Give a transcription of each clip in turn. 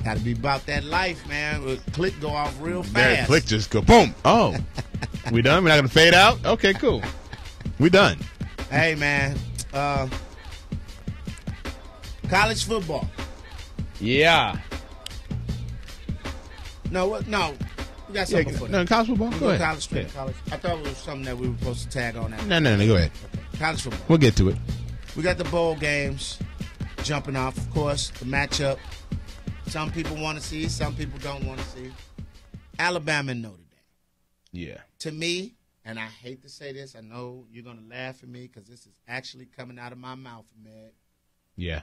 Got to be about that life, man. Click go off real fast. That click just go boom. Oh, we done? We're not going to fade out? Okay, cool. We done. Hey, man. College football. Yeah. No, what? No. We got something for that. No, college football? Go ahead. College, straight college. I thought it was something that we were supposed to tag on that. No, go ahead. Okay. College football. We'll get to it. We got the bowl games jumping off, of course, the matchup. Some people want to see, some people don't want to see. Alabama and Notre Dame. Yeah. To me, and I hate to say this, I know you're going to laugh at me because this is actually coming out of my mouth, Ahmed. Yeah.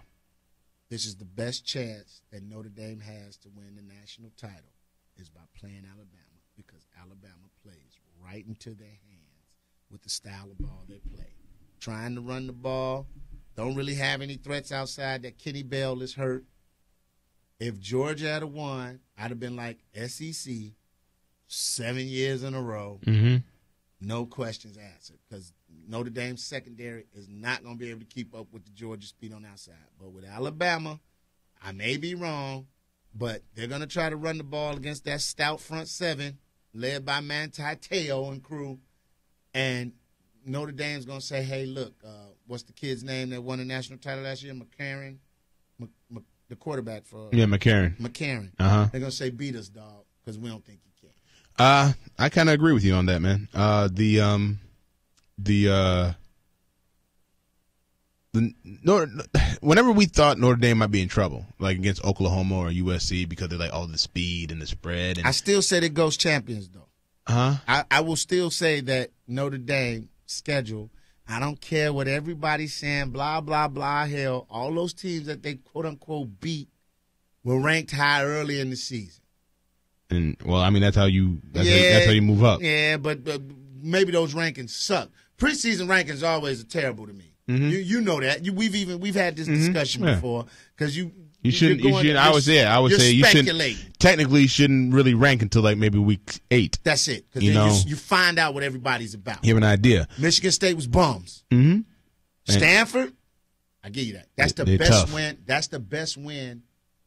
This is the best chance that Notre Dame has to win the national title is by playing Alabama because Alabama plays right into their hands with the style of ball they play. Trying to run the ball, don't really have any threats outside. That Kenny Bell is hurt. If Georgia had won, I'd have been like SEC 7 years in a row. Mm-hmm. No questions answered because Notre Dame's secondary is not going to be able to keep up with the Georgia speed on the outside. But with Alabama, I may be wrong, but they're going to try to run the ball against that stout front seven led by Manti Te'o and crew. And Notre Dame's going to say, hey, look, what's the kid's name that won the national title last year? McCarron? The quarterback for McCarron. They're gonna say beat us, dog, because we don't think you can. I kind of agree with you on that, man. Whenever we thought Notre Dame might be in trouble, like against Oklahoma or USC, because they're like all the speed and the spread. And I still say they ghost champions, though. I will still say that Notre Dame schedule. I don't care what everybody's saying, blah, blah, blah, hell. All those teams that they, quote-unquote, beat were ranked high early in the season. And, well, I mean, that's how you move up. Yeah, but maybe those rankings suck. Preseason rankings always are terrible to me. Mm-hmm. You know that. We've had this discussion before because you shouldn't. I would say you shouldn't. Technically, you shouldn't really rank until like maybe week 8. That's it. Because you find out what everybody's about. You have an idea. Michigan State was bums. Mm-hmm. Stanford, I give you that. That's the best tough. win. That's the best win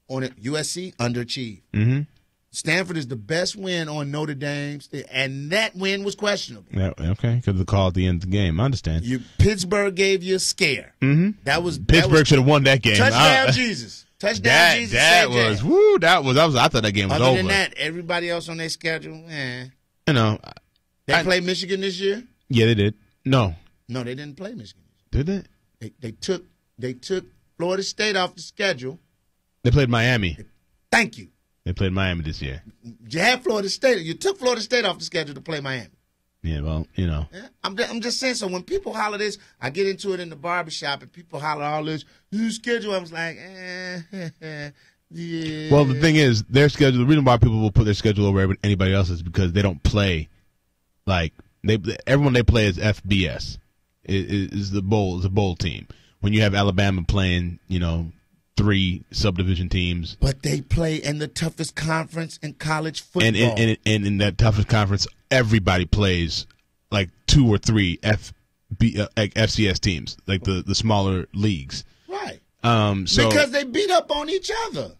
on it. USC underachieved. Mm-hmm. Stanford is the best win on Notre Dame, and that win was questionable. Yeah, okay, because of the call at the end of the game. I understand. Pittsburgh gave you a scare. Mm-hmm. Pittsburgh should have won that game. Touchdown, Jesus. Touchdown, Jesus. That was woo. I thought that game was over. Other than that, everybody else on their schedule, you know, they played Michigan this year. Yeah, they did. No, they didn't play Michigan. Did they? They took Florida State off the schedule. They played Miami. Thank you. They played Miami this year. You had Florida State. You took Florida State off the schedule to play Miami. Yeah, well, you know. Yeah, I'm just saying. So when people holler this, I get into it in the barbershop, and people holler all this. New schedule. I was like, yeah. Well, the thing is, their schedule. The reason why people will put their schedule over anybody else is because they don't play. Like everyone they play is FBS. Is the bowl team. When you have Alabama playing, 3 subdivision teams. But they play in the toughest conference in college football. And in that toughest conference, everybody plays like 2 or 3 FCS teams, like the smaller leagues. Right. So because they beat up on each other.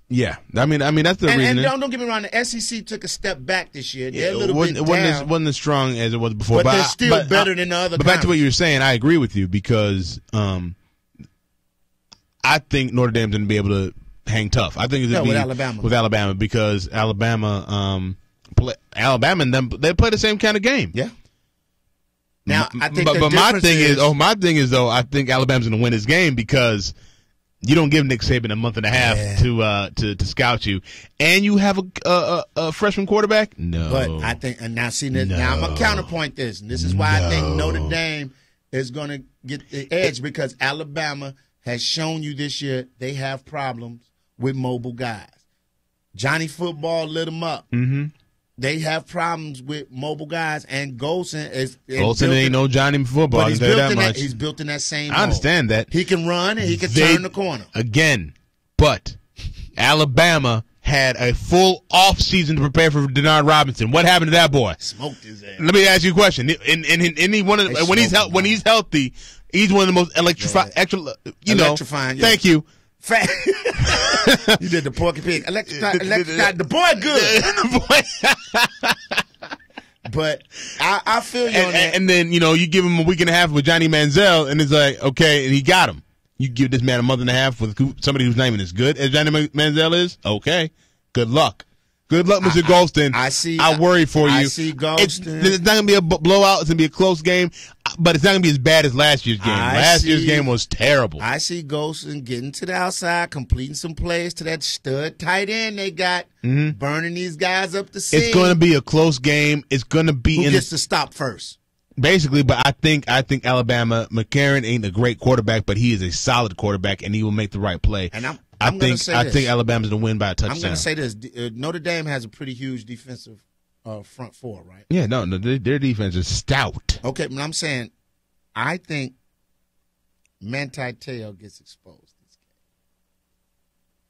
Yeah. I mean that's the reason. And don't get me wrong, the SEC took a step back this year. They're a little bit down. It wasn't as strong as it was before. But they're still better than the other But back to what you were saying, I agree with you because I think Notre Dame's going to be able to hang tough. I think it's going to be with Alabama because Alabama and them, they play the same kind of game. Yeah. Now I think, but my thing is though, I think Alabama's going to win this game because you don't give Nick Saban a month and a half to scout you, and you have a freshman quarterback. No, but I think, and now see this. Now I'm gonna counterpoint this, and this is why I think Notre Dame is going to get the edge because Alabama has shown you this year they have problems with mobile guys. Johnny Football lit them up. Mm-hmm. They have problems with mobile guys, and Golson ain't no Johnny Football. But he's built in that same mold. I understand that. He can run and he can turn the corner. Again, but Alabama had a full off season to prepare for Denard Robinson. What happened to that boy? Smoked his ass. When he's healthy, he's one of the most electrifying. Electrifying. Thank you. Fat. You did the Porky Pig. The boy good. But I feel you on that. And then, you give him a week and a half with Johnny Manziel, and it's like, okay, and he got him. You give this man a month and a half with somebody who's not even as good as Johnny Manziel is, okay, good luck. Good luck, Mr. Golston. I worry for you. I see Golston. It's not going to be a blowout. It's going to be a close game, but it's not going to be as bad as last year's game. Last year's game was terrible. I see Golston getting to the outside, completing some plays to that stud tight end they got, burning these guys up the seam. It's going to be a close game. It's going to be who gets to stop first. Basically, but I think Alabama, McCarron ain't a great quarterback, but he is a solid quarterback, and he will make the right play. And I think Alabama's going to win by a touchdown. I'm going to say this. Notre Dame has a pretty huge defensive front four, right? Yeah, no, their defense is stout. Okay, but I'm saying I think Manti Te'o gets exposed this game.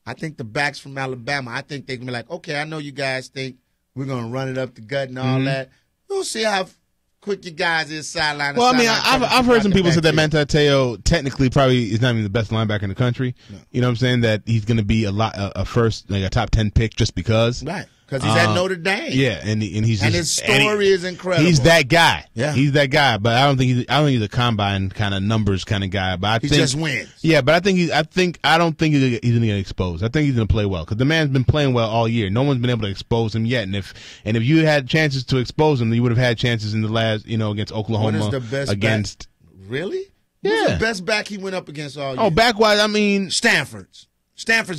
I think the backs from Alabama, I think they can be like, okay, I know you guys think we're going to run it up the gut and all that. We'll see how quick your guys is sideline. Well, I mean, I've heard some people say that Manti Te'o technically probably is not even the best linebacker in the country. No. You know what I'm saying? That he's going to be a first, like a top 10 pick just because. Right. Because he's at Notre Dame. Yeah, and his story is incredible. He's that guy. Yeah. He's that guy. But I don't think he's a combine kind of numbers kind of guy. But he just wins. Yeah, but I don't think he's going to get exposed. I think he's going to play well because the man's been playing well all year. No one's been able to expose him yet. And if you had chances to expose him, then you would have had chances in the last, against Oklahoma. What is the best against back? Really? Yeah. Who's the best back he went up against all year? Oh, backwise, I mean Stanford's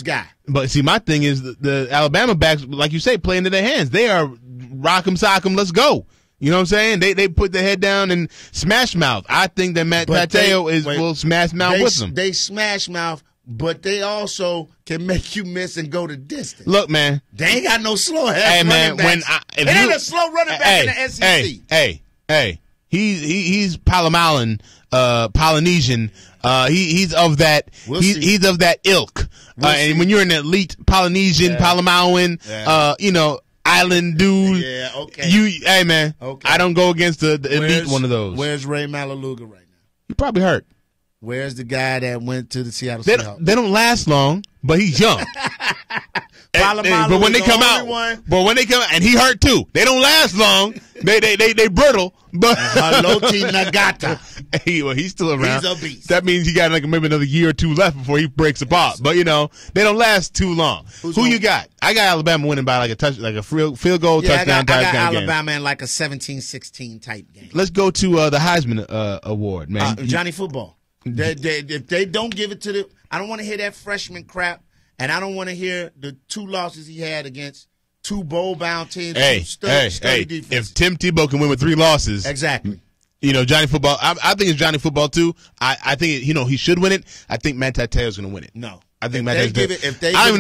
guy. But see, my thing is the Alabama backs, like you say, play into their hands. They are rock 'em, sock 'em, let's go. You know what I'm saying? They put their head down and smash mouth. I think that Manti Te'o will smash mouth with them. They smash mouth, but they also can make you miss and go the distance. Look, man, they ain't got no slow ass running backs. It ain't a slow running back in the SEC. Hey, he's Polynesian. He's of that. He's of that ilk. And when you're an elite Polynesian, Palamaoan, island dude, okay. Hey man, okay. I don't go against the elite one of those. Where's Ray Malaluga right now? He probably hurt. Where's the guy that went to the Seattle Seahawks? They don't last long, but he's young. But when they come out, and he hurt too. They don't last long. They brittle. But Haloti Nagata. He's still around. He's a beast. That means he got maybe another year or two left before he breaks apart. But they don't last too long. Who you got? I got Alabama winning by like a field goal touchdown. I got Alabama in like a 17-16 type game. Let's go to the Heisman Award, man. Johnny Football. If they don't give it to I don't want to hear that freshman crap, and I don't want to hear the 2 losses he had against 2 bowl-bound teams. Hey! If Tim Tebow can win with 3 losses, exactly. Johnny Football. I think it's Johnny Football too. I think he should win it. I think Manti Te'o's going to win it. No, I think Manti Te'o. I don't even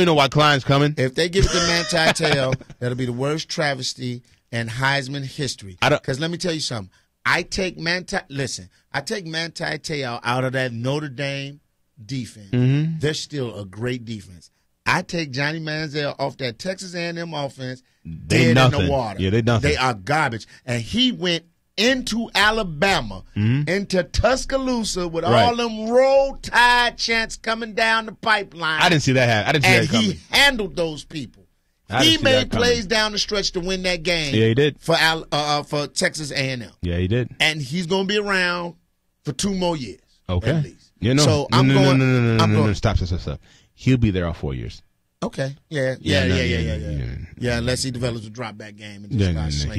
know why Klein's coming. If they give it to Manti Te'o, that'll be the worst travesty in Heisman history. Because let me tell you something. I take Manti Te'o out of that Notre Dame defense. Mm-hmm. They're still a great defense. I take Johnny Manziel off that Texas A&M offense. Dead in the water. Yeah, they are garbage. And he went into Alabama, into Tuscaloosa with all them Roll Tide chants coming down the pipeline. I didn't see that happen. And he handled those people. He made plays down the stretch to win that game. Yeah, he did. For Texas A&M. Yeah, he did. And he's going to be around for 2 more years. Okay. At least. So I'm going. No. Stop. He'll be there all 4 years. Okay. Yeah. Unless he develops a drop back game and just starts he'll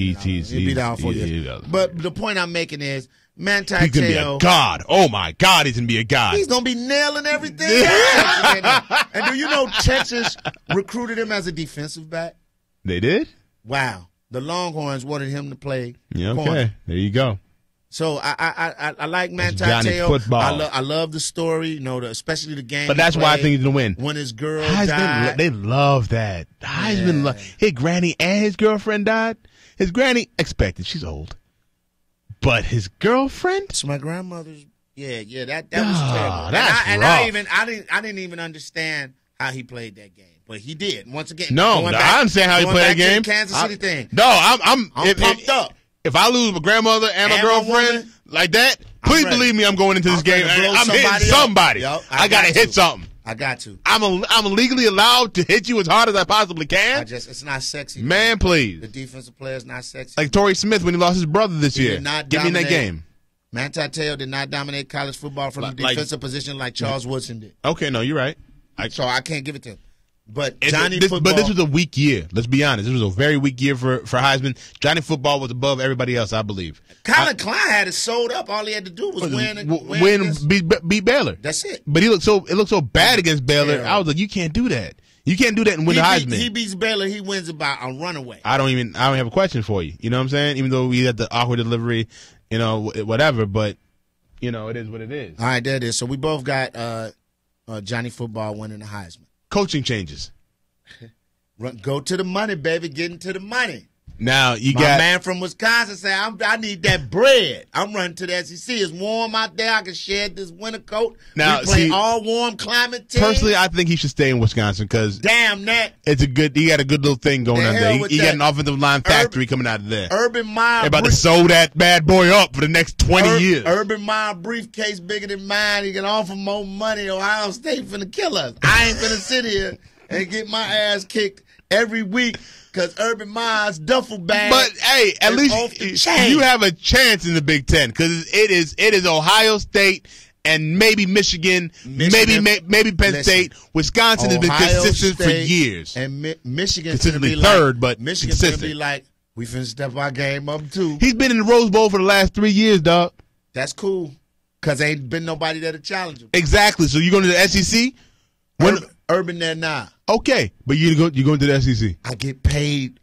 be there all 4 years. But the point I'm making is Manti Te'o. He's gonna be a god. Oh my God, he's gonna be a god. He's gonna be nailing everything. And do you know Texas recruited him as a defensive back? They did? Wow. The Longhorns wanted him to play. Yeah. Okay. Corner. There you go. So I like Manti Te'o. Football. I love the story, especially the game. But that's why I think he's gonna win. When his girl died, they love that. Heisman, his granny and his girlfriend died. His granny expected, she's old, but his girlfriend. It's my grandmother's. Yeah, that was terrible. That's rough. I didn't even understand how he played that game, but he did. Once again, I understand how he played the game. Kansas City thing. No, I'm pumped up. If I lose my grandmother and my girlfriend like that, please believe me, I'm going into this game. I'm hitting somebody. I gotta hit something. I got to. I'm legally allowed to hit you as hard as I possibly can. It's not sexy. Man, please. The defensive player is not sexy. Like Torrey Smith when he lost his brother this year. Give me in that game. Manti Te'o did not dominate college football from the defensive position like Charles Woodson did. Okay, no, you're right. So I can't give it to him. But But this was a weak year. Let's be honest. This was a very weak year for Heisman. Johnny Football was above everybody else, I believe. Colin Klein had it sold up. All he had to do was beat Baylor. That's it. But it looked so bad against Baylor. Yeah. I was like, you can't do that. You can't do that and win the Heisman. He beats Baylor. He wins about a runaway. I don't have a question for you. You know what I'm saying? Even though we had the awkward delivery, whatever. But it is what it is. All right, there it is. So we both got Johnny Football winning the Heisman. Coaching changes. Go to the money, baby. Get into the money. Now my man from Wisconsin say, I need that bread. I'm running to the SEC. It's warm out there. I can shed this winter coat. Now, we play all warm climate teams. Personally, I think he should stay in Wisconsin because damn that. He got a good little thing going on there. He got an offensive line factory coming out of there. Urban Meyer. They're about to sew that bad boy up for the next 20 years. Urban Meyer briefcase bigger than mine. He can offer more money. Ohio State finna kill us. I ain't finna sit here and get my ass kicked every week because Urban Meyer's duffel bag. But hey, at least you have a chance in the Big Ten because it is Ohio State and maybe Michigan, maybe Penn State. Wisconsin has been consistent for years, and Michigan consistently third, but Michigan's gonna be like, we finna step our game up too. He's been in the Rose Bowl for the last 3 years, dog. That's cool because ain't been nobody there to challenge him. Exactly. So you going to the SEC? Urban there now. Okay, but you going to the SEC. I get paid.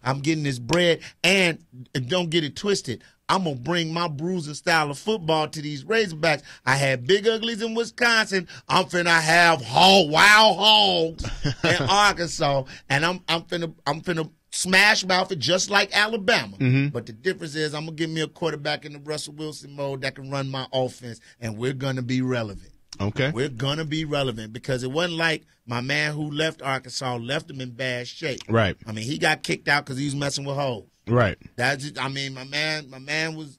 I'm getting this bread, and don't get it twisted. I'm going to bring my bruising style of football to these Razorbacks. I had big uglies in Wisconsin. I'm finna have wild hogs in Arkansas, and I'm finna smash mouth it just like Alabama. Mm-hmm. But the difference is I'm going to give me a quarterback in the Russell Wilson mode that can run my offense, and we're going to be relevant. Okay. We're going to be relevant because it wasn't like my man who left Arkansas left him in bad shape. Right. I mean, he got kicked out because he was messing with hoes. Right. That's just, my man was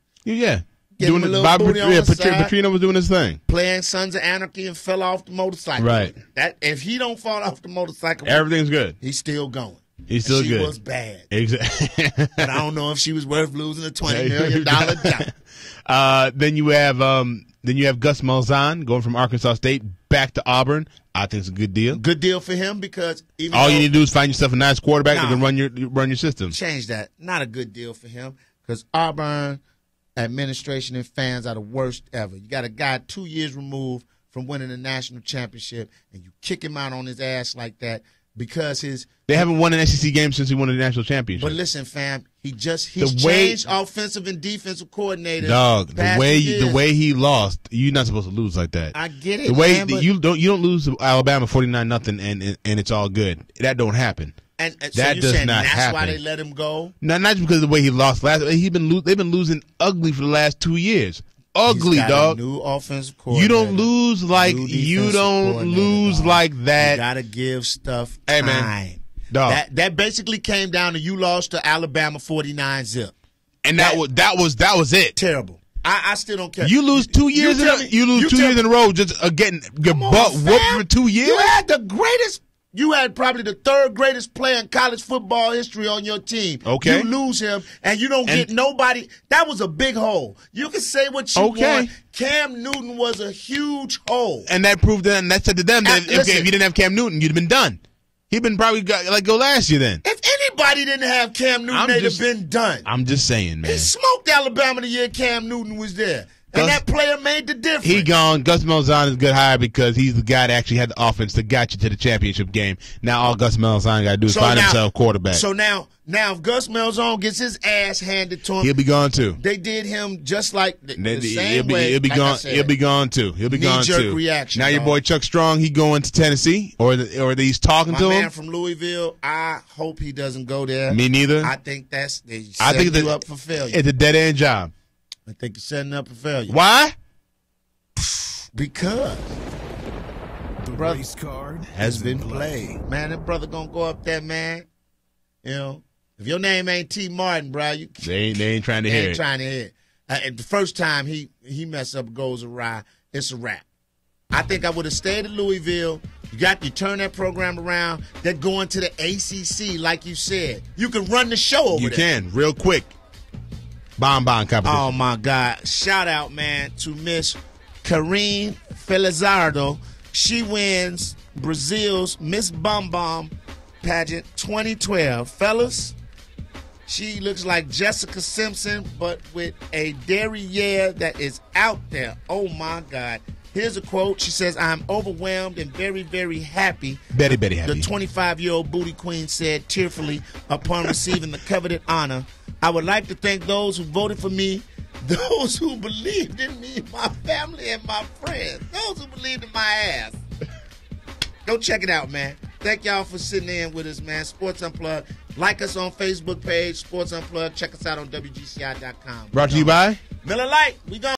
doing a little booty on the side, Petrino was doing his thing. Playing Sons of Anarchy and fell off the motorcycle. Right. That if he don't fall off the motorcycle, everything's good. He's still going. He's still good. She was bad. Exactly. But I don't know if she was worth losing a $20 million job. Then you have Gus Malzahn going from Arkansas State back to Auburn. I think it's a good deal. Good deal for him because all you need to do is find yourself a nice quarterback that can run your system. Change that. Not a good deal for him because Auburn administration and fans are the worst ever. You got a guy 2 years removed from winning a national championship, and you kick him out on his ass like that because they haven't won an SEC game since he won the national championship. But listen, fam, he's changed offensive and defensive coordinators. Dog, the way he lost, you're not supposed to lose like that. I get it. The way man, you don't lose to Alabama 49-0 and it's all good. That don't happen. And that so does not that's happen. Why they let him go? Not just because of the way he lost last. They've been losing ugly for the last 2 years. Ugly, dog. A new offensive coordinator. You don't lose like that. You gotta give stuff time. Hey man, dog. That basically came down to you lost to Alabama 49-0, and that was it. Terrible. I still don't care. You lose 2 years. You lose 2 years in a row. Just getting your butt whooped for 2 years. You had probably the third greatest player in college football history on your team. Okay. You lose him, and you don't get nobody. That was a big hole. You can say what you want. Cam Newton was a huge hole. And that proved that, and that said to them that if you didn't have Cam Newton, you'd have been done. He'd been probably go last year then. If anybody didn't have Cam Newton, they'd have been done. I'm just saying, man. He smoked Alabama the year Cam Newton was there. And that player made the difference. He gone. Gus Malzahn is a good hire because he's the guy that actually had the offense that got you to the championship game. Now all Gus Malzahn got to do is find himself a quarterback. So now if Gus Malzahn gets his ass handed to him, he'll be gone too. They did him just like the same way. He'll be gone. He'll be gone too. Knee-jerk reaction. Now your boy Chuck Strong, he going to Tennessee, or he's talking to him. My man from Louisville. I hope he doesn't go there. Me neither. I think they setting you up for failure. It's a dead end job. I think you're setting up for failure. Why? Because the race card has been played. Man, that brother gonna go up there, man. You know, If your name ain't T. Martin, bro, they ain't trying to hear it. Trying to hear it. And the first time he mess up, goes awry, it's a wrap. I think I would have stayed at Louisville. You turn that program around. They're going to the ACC, like you said. You can run the show over there. You can, real quick. Bomb competition. Oh, my God. Shout out, man, to Miss Karine Felizardo. She wins Brazil's Miss Bum Bum pageant 2012. Fellas, she looks like Jessica Simpson, but with a derriere that is out there. Oh, my God. Here's a quote. She says, "I'm overwhelmed and very, very happy." Very, very happy. The 25-year-old booty queen said tearfully upon receiving the coveted honor, "I would like to thank those who voted for me, those who believed in me, my family, and my friends, those who believed in my ass." Go check it out, man. Thank y'all for sitting in with us, man. Sports Unplugged. Like us on Facebook page, Sports Unplugged. Check us out on WGCI.com. Brought to you by Miller Lite. We gone.